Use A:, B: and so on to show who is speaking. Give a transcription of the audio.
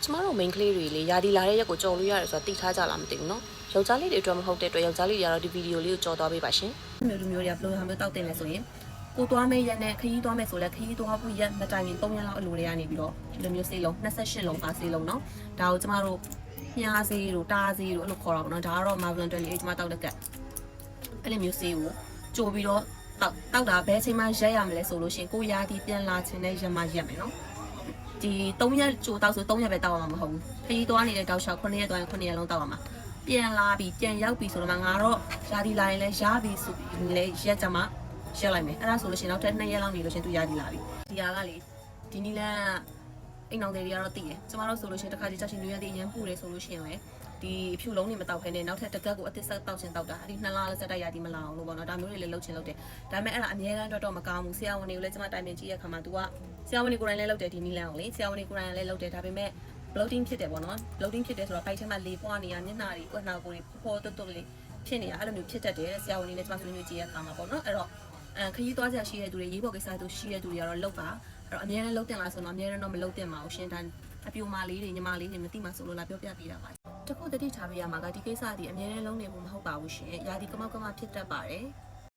A: ကျမတို့ main ကလေးတွေလေယာဒီလာတဲ့ရက်ကိုကြော်လို့ရတယ်ဆိုတာသိထားကြလားမသိဘူးနော်ယောက်ျားလေးတွေအတွက်မဟုတ်တဲ့အတွက်ယောက်ျားလေးတွေကတော့ဒီဗီဒီယိုလေးကိုကြော်သွားပေးပါရှင်မျိုးတွေကဘယ်လိုဟာမျိုးတောက်တင်လဲဆိုရင်ကိုသွားမယ့်ရက်နဲ့ခရီးသွားမယ်ဆိုလဲခရီးသွားဖို့ရက်မတိုင်ခင်3ရက်လောက်အလိုတွေကနေပြီးတော့ဒီလိုမျိုးစေးလုံး28လုံးပါစေးလုံးနော်ဒါကိုကျမတို့ညာစေးတို့တားစေးတို့အဲ့လိုခေါ်တာပေါ့နော်ဒါကတော့ Marvin 28ကျမတောက်တဲ့ကတ်အဲ့လိုမျိုးစေးကိုကြိုပြီးတော့တောက်တာဘယ်အချိန်မှရက်ရမလဲဆိုလို့ရှင်ကိုရာဒီပြန်လာခြင်းနဲ့ရက်မှရက်မယ်နော်ဒီ3ရက်ကြိုတောက်ဆို3ရက်ပဲတောက်ရမှာမဟုတ်ဘူးခရီးသွားနေတဲ့တောက်လျှောက်9ရက်သွားရင်9ရက်လုံးတောက်ရမှာပြန်လာပြီးပြန်ရောက်ပြီးဆိုတော့ငါတော့ရာဒီလာရင်လဲရပြီဆိုပြီးလဲရက်ကြမှာရက်လိုက်မယ်အဲ့ဒါဆိုလို့ရှင်နောက်ထပ်2ရက်လောက်နေလို့ရှင်သူရာဒီလာပြီဒီဟာကလေဒီနီလန်အိမ်အောင်တွေကတော့တည်တယ်ကျမတို့ဆိုလို့ရှင်တစ်ခါဒီကြောက်ရှင်တွေရတဲ့အရန်ပူတယ်ဆိုလို့ရှင်လေဒီဖြူလုံးတွေမတောက်ခဲနဲ့နောက်ထပ်တစ်ကက်ကိုအသစ်ဆက်တောက်ချင်းတောက်တာအဲ့ဒီ2လလက်ဆက်တိုက်ရာဒီမလာအောင်လို့ပေါ့နော်ဒါမျိုးတွေလည်းလှုပ်ချင်လှုပ်တယ်ဒါပေမဲ့အဲ့ဒါအများအားတော့မကောင်းဘူးဆရာဝန်တွေကိုလည်းကျမတိုင်ပင်ကြည့်ရခါမှာ तू ကဆရာဝန်တွေကိုယ်တိုင်လည်းလှုပ်တယ်ဒီနီလန်ကိုလေဆရာဝန်တွေကိုယ်တိုင်လည်းလှုပ်တယ်ဒါပေမဲ့ bloating ဖြစ်တယ်ပေါ့နော် bloating ဖြစ်တယ်ဆိုတော့ပိုက်ထဲမှာလေပွားနေရမျက်နှာတွေကွက်နှာကိုယ်တွေဖော်တွတ်တွတ်လေးဖြစ်နေတာအဲ့လိုမျိုးဖြစ်တတ်တယ်ဆရာဝန်တွေလည်းကျမဆွေးနွေးကြည့်ရခါမှာပေါ့နော်အဲ့တော့ခရီးသွားကြရှိတဲ့သူတွေရေးပေါ်ကိစ္စတွေရှိတဲ့သူတွေကတော့လှုပ်ပါအဲ့တော့အများနဲ့လှုပ်တင်လာဆိုတော့အများနဲ့တော့မလှုပ်တင်ပါဘူးရှင်တန်းအပြိုမာလေးတွေညီမလေးတွေမသိမှဆိုလို့လာပြောပြပေးတာပါတခုတတိထားပေးရမှာကဒီကိစ္စဒီအများနဲ့လုံးနေဖို့မဟုတ်ပါဘူးရှင်ရာဒီကမောက်ကမဖြစ်တတ်ပါတယ်